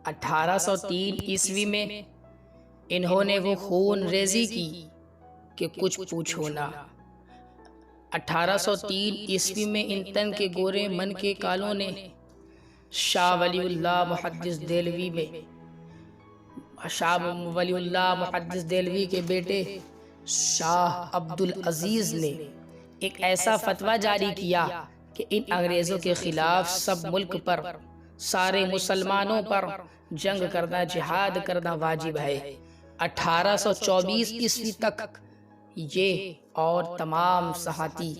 1803 میں انہوں نے وہ خون ریزی کی کہ کچھ پوچھو نہ۔ 1803 میں ان تن کے گورے من کے کالوں نے شاہ ولی اللہ محدث دہلوی کے بیٹے شاہ عبدالعزیز نے ایک ایسا فتویٰ جاری کیا کہ ان انگریزوں کے خلاف سب ملک پر، سارے مسلمانوں پر جنگ کرنا، جہاد کرنا واجب ہے۔ 1824 تک یہ اور تمام سہاتی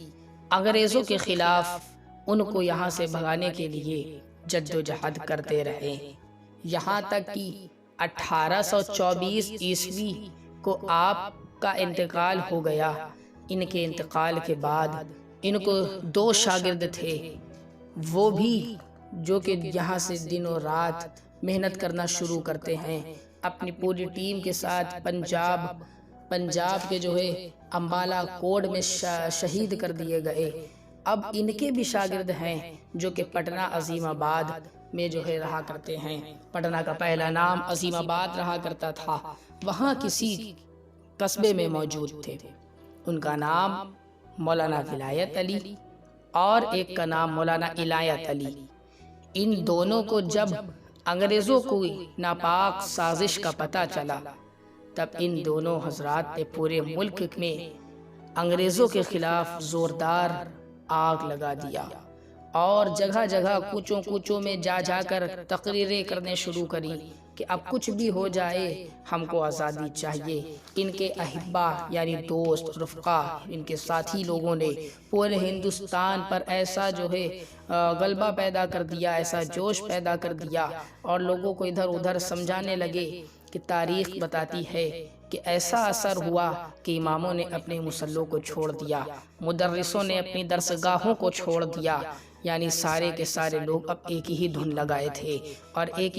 انگریزوں کے خلاف ان کو یہاں سے بھگانے کے لیے جد و جہد کرتے رہے، یہاں تک کہ 1824 کو آپ کا انتقال ہو گیا۔ ان کے انتقال کے بعد ان کو 2 شاگرد تھے، وہ بھی جو کہ یہاں سے دن و رات محنت کرنا شروع کرتے ہیں، اپنی پوری ٹیم کے ساتھ پنجاب کے جو ہے امبالہ کوٹ میں شہید کر دیے گئے۔ اب ان کے بھی شاگرد ہیں جو کہ پٹنہ عظیم آباد میں جو ہے رہا کرتے ہیں۔ پٹنہ کا پہلا نام عظیم آباد رہا کرتا تھا، وہاں کسی قصبے میں موجود تھے، ان کا نام مولانا ولایت علی اور ایک کا نام مولانا عنایت علی۔ ان دونوں کو جب انگریزوں کو ناپاک سازش کا پتہ چلا، تب ان دونوں حضرات نے پورے ملک میں انگریزوں کے خلاف زوردار آگ لگا دیا اور جگہ جگہ کوچوں کوچوں میں جا کر تقریریں کرنے شروع کری کہ اب کچھ بھی ہو جائے ہم کو آزادی چاہیے۔ ان کے احبا یعنی دوست، رفقا، ان کے ساتھی لوگوں نے پورے ہندوستان پر ایسا جو ہے غلبہ پیدا کر دیا، ایسا جوش پیدا کر دیا، اور لوگوں کو ادھر ادھر سمجھانے لگے کہ تاریخ بتاتی ہے کہ ایسا اثر ہوا کہ اماموں نے اپنے مصلوں کو چھوڑ دیا، مدرسوں نے اپنی درسگاہوں کو چھوڑ دیا، یعنی سارے کے سارے لوگ اب ایک ہی دھن لگائے تھے اور ایک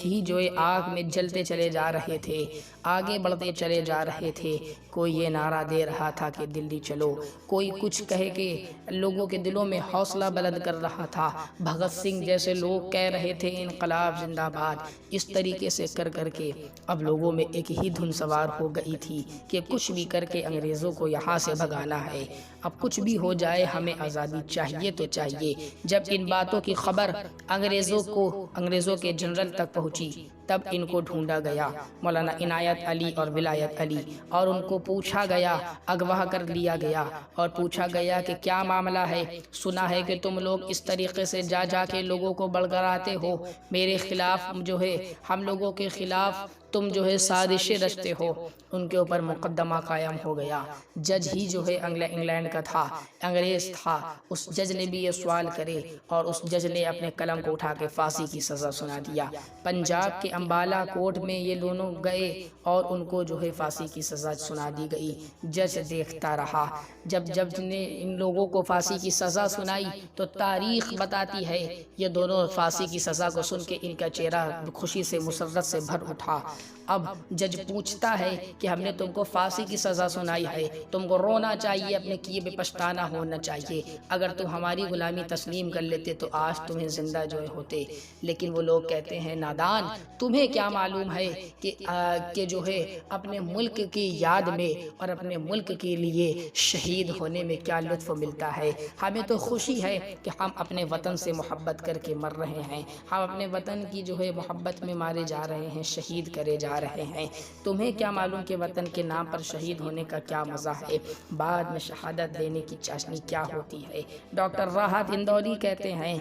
ہی جو آگ میں جلتے چلے جا رہے تھے، آگے بڑھتے چلے جا رہے تھے۔ کوئی یہ نعرہ دے رہا تھا کہ دلی چلو، کوئی کچھ کہے کہ لوگوں کے دلوں میں حوصلہ بلند کر رہا تھا، بھگت سنگھ جیسے لوگ کہہ رہے تھے انقلاب زندہ باد۔ اس طریقے سے کر کے اب لوگوں میں ایک ہی دھن سوار ہو گئی تھی کہ کچھ بھی کر کے انگریزوں کو یہاں سے بھگانا ہے، اب کچھ بھی ہو جائے ہمیں آزادی چاہیے تو چاہیے۔ جب ان باتوں کی خبر انگریزوں کے جنرل تک پہنچی، تب ان کو ڈھونڈا گیا، مولانا عنایت علی اور ولایت علی، اور ان کو پوچھا گیا، اغوا کر لیا گیا اور پوچھا گیا کہ کیا معاملہ ہے؟ سنا ہے کہ تم لوگ اس طریقے سے جا کے لوگوں کو بڑگڑاتے ہو، میرے خلاف جو ہے ہم لوگوں کے خلاف تم جو ہے سازشیں رچتے ہو۔ ان کے اوپر مقدمہ قائم ہو گیا۔ جج ہی جو ہے انگلینڈ کا تھا، انگریز تھا، اس جج نے بھی یہ سوال کرے اور اس جج نے اپنے قلم کو اٹھا کے پھانسی کی سزا سنا دیا۔ پنجاب کے امبالہ کوٹ میں یہ دونوں گئے اور ان کو جو ہے پھانسی کی سزا سنا دی گئی۔ جج دیکھتا رہا، جب جج نے ان لوگوں کو پھانسی کی سزا سنائی تو تاریخ بتاتی ہے یہ دونوں پھانسی کی سزا کو سن کے ان کا چہرہ خوشی سے مسرت سے بھر اٹھا۔ اب جج پوچھتا ہے کہ ہم نے تم کو پھانسی کی سزا سنائی ہے، تم کو رونا چاہیے، اپنے کیے بے پچھتانا ہونا چاہیے، اگر تم ہماری غلامی تسلیم کر لیتے تو آج تمہیں زندہ جو ہوتے۔ لیکن وہ لوگ کہتے ہیں نادان، تمہیں کیا معلوم ہے کہ جو ہے اپنے ملک کی یاد میں اور اپنے ملک کے لیے شہید ہونے میں کیا لطف ملتا ہے؟ ہمیں تو خوشی ہے کہ ہم اپنے وطن سے محبت کر کے مر رہے ہیں، ہم اپنے وطن کی جو ہے محبت میں مارے جا رہے ہیں، شہید کرے جا رہے ہیں۔ تمہیں کیا معلوم کہ وطن کے نام پر شہید ہونے کا کیا مزہ ہے، بعد میں شہادت دینے کی چاشنی کیا ہوتی ہے۔ ڈاکٹر راحت اندوری کہتے ہیں،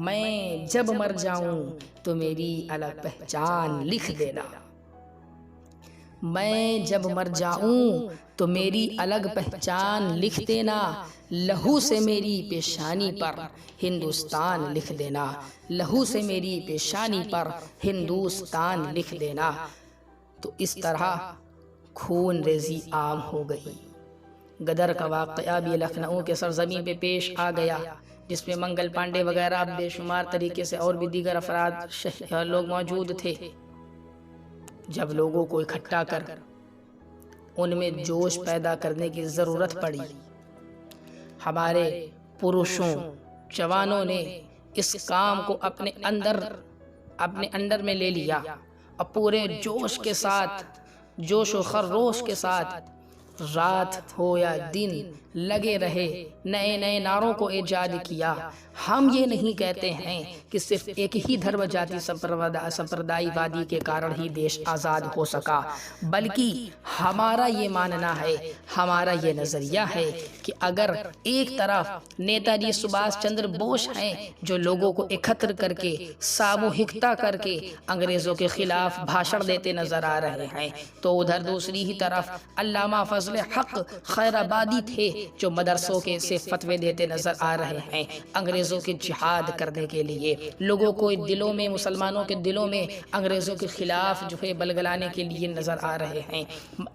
میں جب مر جاؤں تو میری الگ پہچان لکھ دینا، میں جب مر جاؤں تو میری الگ پہچان لکھ دینا، لہو سے میری پیشانی پر ہندوستان لکھ دینا، لہو سے میری پیشانی پر ہندوستان لکھ دینا۔ تو اس طرح خون ریزی عام ہو گئی۔ غدر کا واقعہ بھی لکھنؤ کے سرزمین پہ پیش آ گیا، جس میں منگل پانڈے وغیرہ بے شمار طریقے سے اور بھی دیگر افراد لوگ موجود تھے۔ جب لوگوں کو اکٹھا کر ان میں جوش پیدا کرنے کی ضرورت پڑی، ہمارے پروشوں، جوانوں نے اس کام کو اپنے اندر اپنے انڈر میں لے لیا اور پورے جوش کے ساتھ، جوش و خروش کے ساتھ رات ہو یا دن لگے رہے، نئے نئے نعروں کو ایجاد کیا۔ ہم یہ نہیں کہتے ہیں کہ صرف ایک ہی دھرم جاتی سمپردائی وادی کے کارن ہی دیش آزاد ہو سکا، بلکہ ہمارا یہ ماننا ہے، ہمارا یہ نظریہ ہے کہ اگر ایک طرف نیتا جی سبھاش چندر بوس ہیں جو لوگوں کو اکٹھا کر کے ساموہکتا کر کے انگریزوں کے خلاف بھاشن دیتے نظر آ رہے ہیں، تو ادھر دوسری ہی طرف علامہ فضل حق خیر آبادی تھے جو مدرسوں کے سے فتوے دیتے نظر آ رہے ہیں، انگریزوں کے جہاد کرنے کے لیے، لوگوں کو دلوں میں، مسلمانوں کے دلوں میں انگریزوں کے خلاف جو ہے بلگلانے کے لیے نظر آ رہے ہیں۔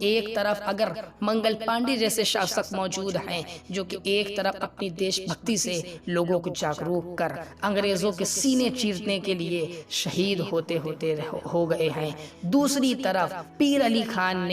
ایک طرف اگر منگل پانڈے جیسے شاسک موجود ہیں جو کہ ایک طرف اپنی دیش بھکتی سے لوگوں کو جاگروک کر انگریزوں کے سینے چیرنے کے لیے شہید ہوتے ہو گئے ہیں، دوسری طرف پیر علی خان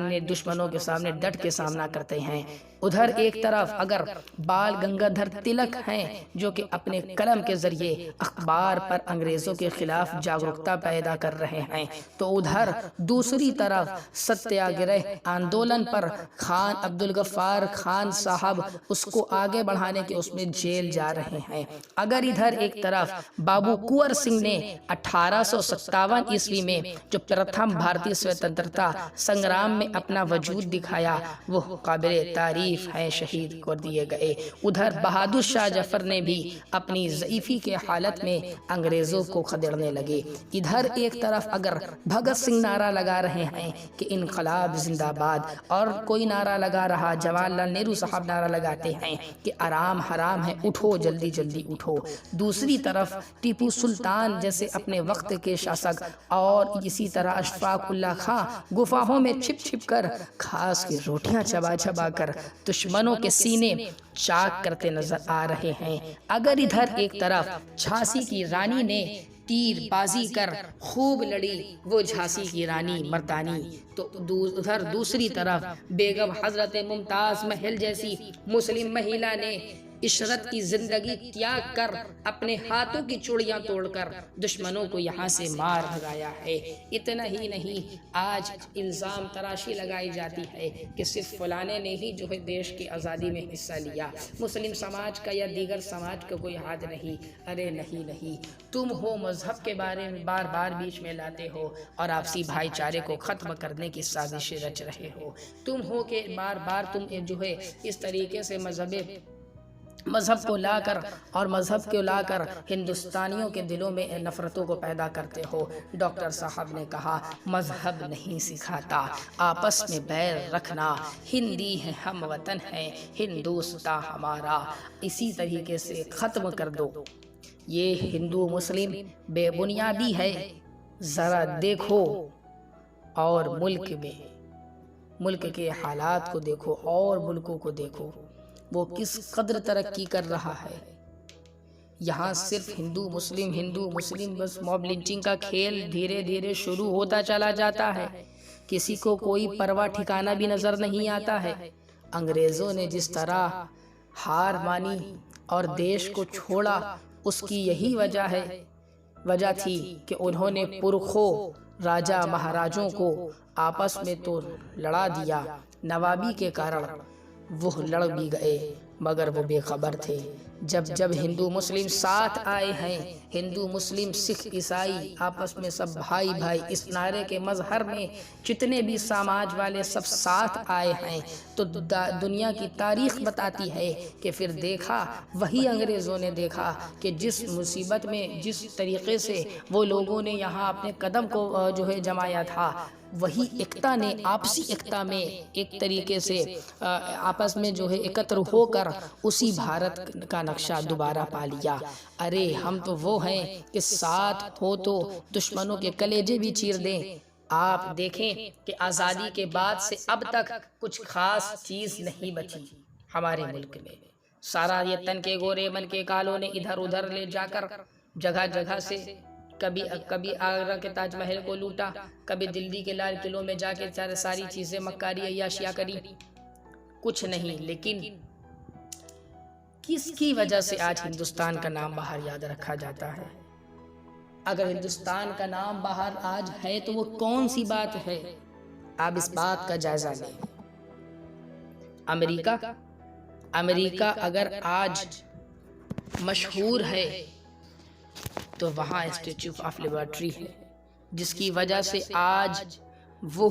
نے دشمنوں کے سامنے ڈٹ کے سامنا کرتے ہیں۔ ادھر ایک طرف اگر بال گنگادھر تلک ہیں جو کہ اپنے قلم کے ذریعے اخبار پر انگریزوں کے خلاف جاگرکتا پیدا کر رہے ہیں، تو ادھر دوسری طرف ستیاگرہ آندولن پر خان عبدالغفار خان صاحب اس کو آگے بڑھانے کے اس میں جیل جا رہے ہیں۔ اگر ادھر ایک طرف بابو کنور سنگھ نے 1857 عیسوی میں جو پرتھم بھارتی سوتنترتا سنگرام میں اپنا وجود دکھایا، وہ قابل تعریف ہے، شہید کر دیے گئے۔ ادھر بہادر شاہ ظفر نے بھی اپنی ضعیفی کے حالت میں انگریزوں کو خدیڑنے لگے۔ ادھر ایک طرف اگر بھگت سنگھ نعرہ لگا رہے ہیں کہ انقلاب زندہ باد، اور کوئی نعرہ لگا رہا، جواہر لال نہرو صاحب نعرہ لگاتے ہیں کہ آرام حرام ہے، اٹھو جلدی جلدی اٹھو۔ دوسری طرف ٹیپو سلطان جیسے اپنے وقت کے شاسک اور اسی طرح اشفاق اللہ خان گفاہوں میں چھپ چھپ کر گھاس کی روٹیاں چبا چبا کر دشمنوں کے سینے چاک کرتے نظر آ رہے ہیں۔ اگر ادھر ایک طرف جھانسی کی رانی نے تیر بازی کر خوب لڑی، وہ جھانسی کی رانی مردانی، تو ادھر دوسری طرف بیگم حضرت ممتاز محل جیسی مسلم مہیلا نے عشرت کی زندگی تیاگ کر اپنے ہاتھوں کی چوڑیاں توڑ کر دشمنوں کو یہاں سے مار بھگایا ہے۔ اتنا ہی نہیں، آج الزام تراشی لگائی جاتی ہے کہ صرف فلانے نے ہی جو ہے دیش کی آزادی میں حصہ لیا، مسلم سماج کا یا دیگر سماج کا کوئی ہاتھ نہیں۔ ارے نہیں، تم ہو مذہب کے بارے میں بار بار بیچ میں لاتے ہو اور آپسی بھائی چارے کو ختم کرنے کی سازشیں رچ رہے ہو۔ تم ہو کہ بار بار تم جو ہے اس طریقے سے مذہب کو لا کر اور مذہب کو لا کر ہندوستانیوں کے دلوں میں نفرتوں کو پیدا کرتے ہو۔ ڈاکٹر صاحب نے کہا مذہب نہیں سکھاتا آپس میں بیر رکھنا، ہندی ہے ہم وطن ہے ہندوستاں ہمارا، اسی طریقے سے ختم کر دو۔ یہ ہندو مسلم بے بنیادی ہے، ذرا دیکھو اور ملک کے حالات کو دیکھو اور ملکوں کو دیکھو، وہ کس قدر ترقی کر رہا ہے۔ یہاں صرف ہندو مسلم بس موب لنچنگ کا کھیل دھیرے دھیرے شروع ہوتا چلا جاتا ہے، کسی کو کوئی پرواہ ٹھکانہ بھی نظر نہیں آتا ہے۔ انگریزوں نے جس طرح ہار مانی اور دیش کو چھوڑا، اس کی یہی وجہ تھی کہ انہوں نے پرکھوں راجہ مہاراجوں کو آپس میں تو لڑا دیا، نوابی کے کارن وہ لڑ بھی گئے مگر وہ بے خبر تھے۔ جب ہندو مسلم ساتھ آئے ہیں، ہندو مسلم سکھ عیسائی آپس میں سب بھائی اس نعرے کے مظہر میں جتنے بھی سماج والے سب ساتھ آئے ہیں، تو دنیا کی تاریخ بتاتی ہے کہ پھر دیکھا وہی انگریزوں نے دیکھا کہ جس مصیبت میں جس طریقے سے وہ لوگوں نے یہاں اپنے قدم کو جو ہے جمایا تھا، وہی ایکتا نے آپسی ایکتا میں ایک طریقے سے آپس میں جو ہے اکتر ہو کر اسی بھارت کا نقشہ دوبارہ پا لیا۔ ارے ہم تو وہ ہیں کہ ساتھ ہو تو دشمنوں کے کلیجے بھی چیر دیں۔ آپ دیکھیں کہ آزادی کے بعد سے اب تک کچھ خاص چیز نہیں بچی ہمارے ملک میں، سارا یہ تن کے گورے من کے کالوں نے ادھر ادھر لے جا کر جگہ جگہ سے کبھی آگرہ کے تاج محل کو لوٹا، کبھی دلی کے لال قلعوں میں جا کے ساری چیزیں مکاری عیاشیاں کری، کچھ نہیں۔ لیکن کس کی وجہ سے آج ہندوستان کا نام باہر یاد رکھا جاتا ہے؟ اگر ہندوستان کا نام باہر آج ہے تو وہ کون سی بات ہے؟ آپ اس بات کا جائزہ لیں۔ امریکہ اگر آج مشہور ہے تو وہاں اسٹیچو آف لبرٹی ہے، جس کی وجہ سے آج وہ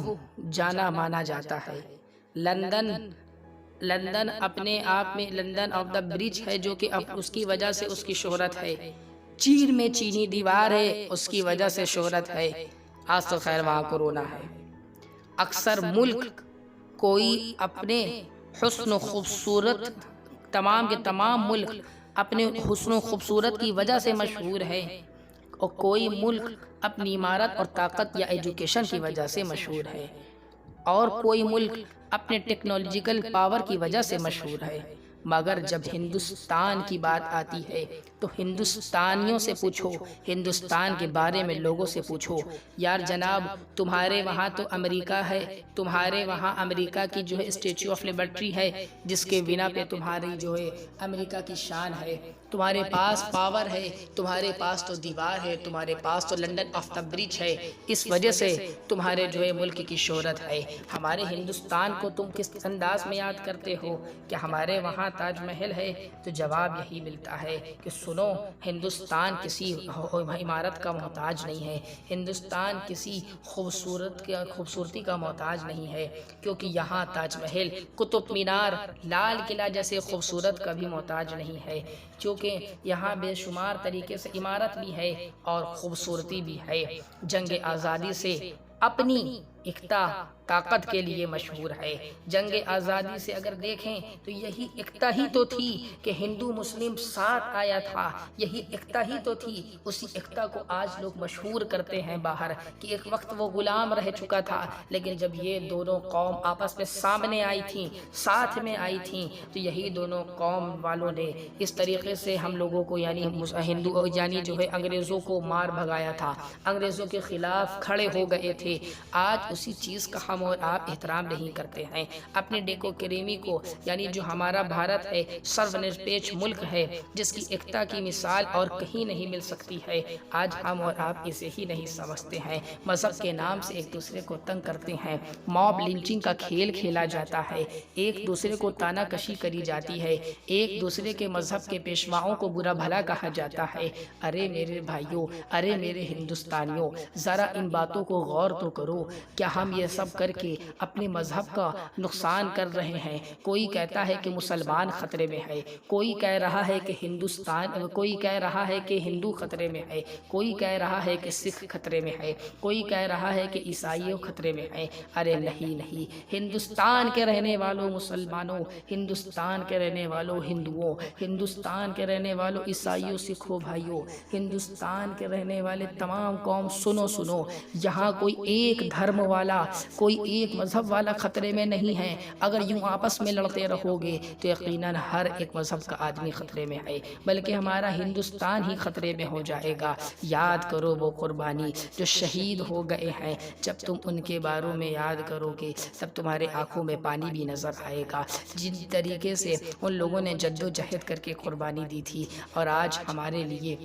جانا مانا جاتا ہے۔ لندن اپنے آپ میں لندن آف دا برج ہے، جو کہ اس کی وجہ سے اس کی شہرت ہے۔ چین میں چینی دیوار ہے، اس کی وجہ سے شہرت ہے۔ آج تو خیر وہاں کورونا ہے۔ اکثر ملک کوئی اپنے حسن و خوبصورت، تمام کے تمام ملک اپنے حسن و خوبصورت کی وجہ سے مشہور ہے، اور کوئی ملک اپنی عمارت اور طاقت یا ایجوکیشن کی وجہ سے مشہور ہے، اور کوئی ملک اپنے ٹیکنالوجیکل پاور کی وجہ سے مشہور ہے۔ مگر جب ہندوستان کی بات آتی ہے تو ہندوستانیوں سے پوچھو، ہندوستان کے بارے میں لوگوں سے پوچھو، یار جناب تمہارے وہاں تو امریکہ ہے، تمہارے وہاں امریکہ کی جو ہے اسٹیچو آف لبرٹی ہے، جس کے بنا پہ تمہاری جو ہے امریکہ کی شان ہے، تمہارے پاس پاور ہے، تمہارے پاس تو دیوار ہے، تمہارے پاس تو لندن آف دا برج ہے، اس وجہ سے تمہارے جو ہے ملک کی شہرت ہے۔ ہمارے ہندوستان کو تم کس انداز میں یاد کرتے ہو کہ ہمارے وہاں تاج محل ہے؟ تو جواب یہی ملتا ہے کہ سنو، ہندوستان کسی عمارت کا محتاج نہیں ہے، ہندوستان کسی خوبصورتی کا محتاج نہیں ہے، کیونکہ یہاں تاج محل، قطب مینار، لال قلعہ جیسے خوبصورت کا بھی محتاج نہیں ہے، کیونکہ یہاں بے شمار طریقے سے عمارت بھی ہے اور خوبصورتی بھی ہے۔ جنگ آزادی سے اپنی ایکتا طاقت کے لیے مشہور ہے۔ جنگ آزادی سے اگر دیکھیں تو یہی ایکتا ہی تو تھی کہ ہندو مسلم ساتھ آیا تھا، یہی ایکتا ہی تو تھی۔ اسی ایکتا کو آج لوگ مشہور کرتے ہیں باہر کہ ایک وقت وہ غلام رہ چکا تھا، لیکن جب یہ دونوں قوم آپس میں سامنے آئی تھیں، ساتھ میں آئی تھیں، تو یہی دونوں قوم والوں نے اس طریقے سے ہم لوگوں کو یعنی ہندو یعنی جو ہے انگریزوں کو مار بھگایا تھا، انگریزوں کے خلاف کھڑے ہو گئے تھے۔ آج اسی چیز کا ہم اور آپ احترام نہیں کرتے ہیں۔ اپنے ڈیکو کریمی کو یعنی جو ہمارا بھارت ہے، سرو نرپیکش ملک ہے، جس کی ایکتا کی مثال اور کہیں نہیں مل سکتی ہے، آج ہم اور آپ اسے ہی نہیں سمجھتے ہیں۔ مذہب کے نام سے ایک دوسرے کو تنگ کرتے ہیں، موب لنچنگ کا کھیل کھیلا جاتا ہے، ایک دوسرے کو تانا کشی کری جاتی ہے، ایک دوسرے کے مذہب کے پیشواؤں کو برا بھلا کہا جاتا ہے۔ ارے میرے بھائیوں، ارے میرے ہندوستانیوں، ذرا ان باتوں کو غور تو کرو۔ کیا ہم یہ سب کر کے اپنے مذہب کا نقصان کر رہے ہیں؟ کوئی کہتا ہے کہ مسلمان خطرے میں ہے، کوئی کہہ رہا ہے کہ کوئی کہہ رہا ہے کہ ہندو خطرے میں ہے، کوئی کہہ رہا ہے کہ سکھ خطرے میں ہے، کوئی کہہ رہا ہے کہ عیسائیوں خطرے میں ہے۔ ارے نہیں نہیں، ہندوستان کے رہنے والوں مسلمانوں، ہندوستان کے رہنے والوں ہندوؤں، ہندوستان کے رہنے والوں عیسائیوں سکھوں بھائیوں، ہندوستان کے رہنے والے تمام قوم سنو، یہاں کوئی ایک دھرم والا، کوئی ایک مذہب والا خطرے میں نہیں ہے۔ اگر یوں آپس میں لڑتے رہو گے تو یقیناً ہر ایک مذہب کا آدمی خطرے میں ہے، بلکہ ہمارا ہندوستان ہی خطرے میں ہو جائے گا۔ یاد کرو وہ قربانی جو شہید ہو گئے ہیں، جب تم ان کے باروں میں یاد کرو گے تب تمہارے آنکھوں میں پانی بھی نظر آئے گا، جن طریقے سے ان لوگوں نے جد و جہد کر کے قربانی دی تھی، اور آج ہمارے لیے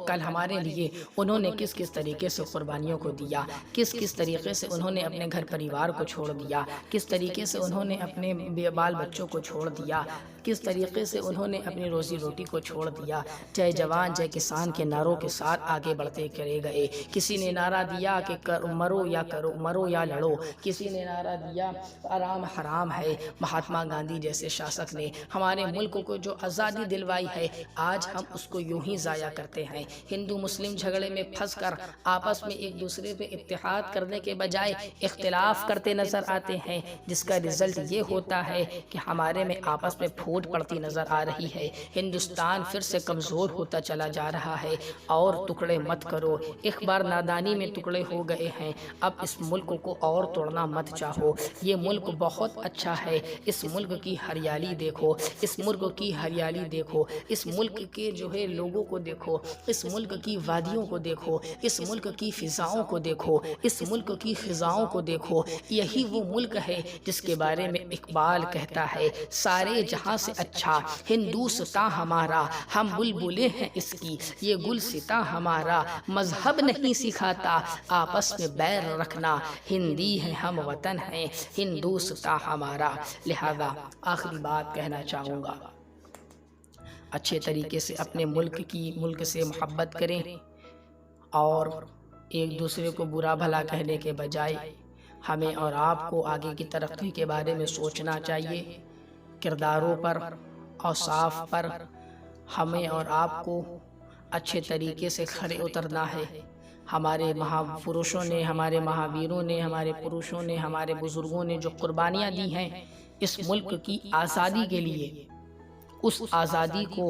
کل ہمارے لیے انہوں نے کس کس طریقے سے قربانیوں کو دیا، کس طریقے سے انہوں نے اپنے گھر پریوار کو چھوڑ دیا، کس طریقے سے انہوں نے اپنے بال بچوں کو چھوڑ دیا، کس طریقے سے انہوں نے اپنی روزی روٹی کو چھوڑ دیا۔ جے جوان جے کسان کے نعروں کے ساتھ آگے بڑھتے چلے گئے۔ کسی نے نعرہ دیا کہ مرو یا لڑو، کسی نے نعرہ دیا آرام حرام ہے۔ مہاتما گاندھی جیسے شاسک نے ہمارے ملک کو جو آزادی دلوائی ہے، آج ہم اس کو یوں ہی ضائع کرتے ہیں۔ ہندو مسلم جھگڑے میں پھنس کر آپس میں ایک دوسرے پہ اتحاد کرنے کے بجائے اختلاف کرتے نظر آتے ہیں، جس کا رزلٹ یہ ہوتا ہے کہ ہمارے میں آپس میں پھوٹ پڑتی نظر آ رہی ہے۔ ہندوستان پھر سے کمزور ہوتا چلا جا رہا ہے، اور ٹکڑے مت کرو، ایک بار نادانی میں ٹکڑے ہو گئے ہیں، اب اس ملک کو اور توڑنا مت چاہو۔ یہ ملک بہت اچھا ہے، اس ملک کی ہریالی دیکھو، اس ملک کی ہریالی دیکھو، اس ملک کے جو ہے لوگ لوگوں کو دیکھو، اس ملک کی وادیوں کو دیکھو، اس ملک کی فضاؤں کو دیکھو، اس ملک کی خزاؤں کو دیکھو۔ یہی وہ ملک ہے جس کے بارے میں اقبال کہتا ہے سارے جہاں سے اچھا ہندوستاں ہمارا، ہم بلبلیں ہیں اس کی یہ گلستاں ہمارا، مذہب نہیں سکھاتا آپس میں بیر رکھنا، ہندی ہے ہم وطن ہیں ہندوستاں ہمارا۔ لہذا آخری بات کہنا چاہوں گا، اچھے طریقے سے اپنے ملک سے محبت کریں، اور ایک دوسرے کو برا بھلا کہنے کے بجائے ہمیں اور آپ کو آگے کی ترقی کے بارے میں سوچنا چاہیے۔ کرداروں پر، اوصاف پر ہمیں اور آپ کو اچھے طریقے سے کھڑے اترنا ہے۔ ہمارے مہاپروشوں نے، ہمارے مہاویروں نے، ہمارے پروشوں نے، ہمارے بزرگوں نے جو قربانیاں دی ہیں اس ملک کی آزادی کے لیے، اس آزادی کو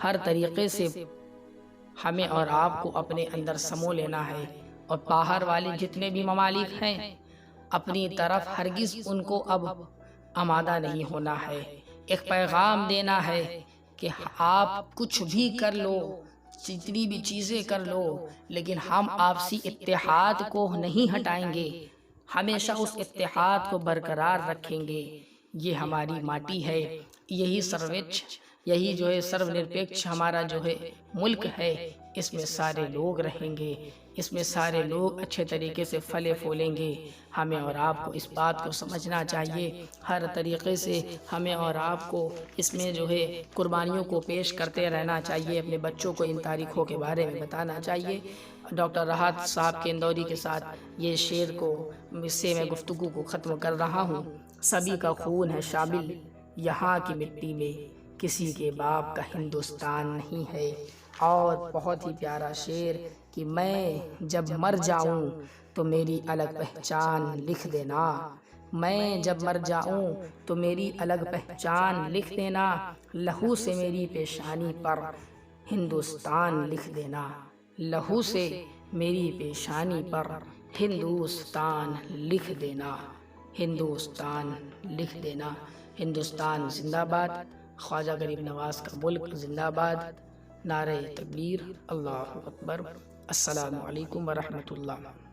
ہر طریقے سے ہمیں اور آپ کو اپنے اندر سمو لینا ہے، اور باہر والے جتنے بھی ممالک ہیں اپنی طرف ہرگز ان کو اب آمادہ نہیں ہونا ہے۔ ایک پیغام دینا ہے کہ آپ کچھ بھی کر لو، جتنی بھی چیزیں کر لو، لیکن ہم آپسی اتحاد کو نہیں ہٹائیں گے، ہمیشہ اس اتحاد کو برقرار رکھیں گے۔ یہ ہماری ماٹی ہے، یہی سروچ، یہی جو ہے سرو نرپیکش ہمارا جو ہے ملک ہے، اس میں سارے لوگ رہیں گے، اس میں سارے لوگ اچھے طریقے سے پھلے پھولیں گے۔ ہمیں اور آپ کو اس بات کو سمجھنا چاہیے، ہر طریقے سے ہمیں اور آپ کو اس میں جو ہے قربانیوں کو پیش کرتے رہنا چاہیے، اپنے بچوں کو ان تاریخوں کے بارے میں بتانا چاہیے۔ ڈاکٹر راحت صاحب کے اندوری کے ساتھ یہ شعر کو اس سے میں گفتگو کو ختم کر رہا ہوں۔ سبھی کا خون ہے شامل یہاں کی مٹی میں، کسی کے باپ کا ہندوستان نہیں ہے۔ اور بہت ہی پیارا شعر کہ میں جب مر جاؤں تو میری الگ پہچان لکھ دینا، میں جب مر جاؤں تو میری الگ پہچان لکھ دینا، لہو سے میری پیشانی پر ہندوستان لکھ دینا، لہو سے میری پیشانی پر ہندوستان لکھ دینا، ہندوستان لکھ دینا۔ ہندوستان زندہ باد، خواجہ غریب نواز کا ملک زندہ باد، نعرہ تکبیر، اللہ اکبر، السلام علیکم ورحمۃ اللہ۔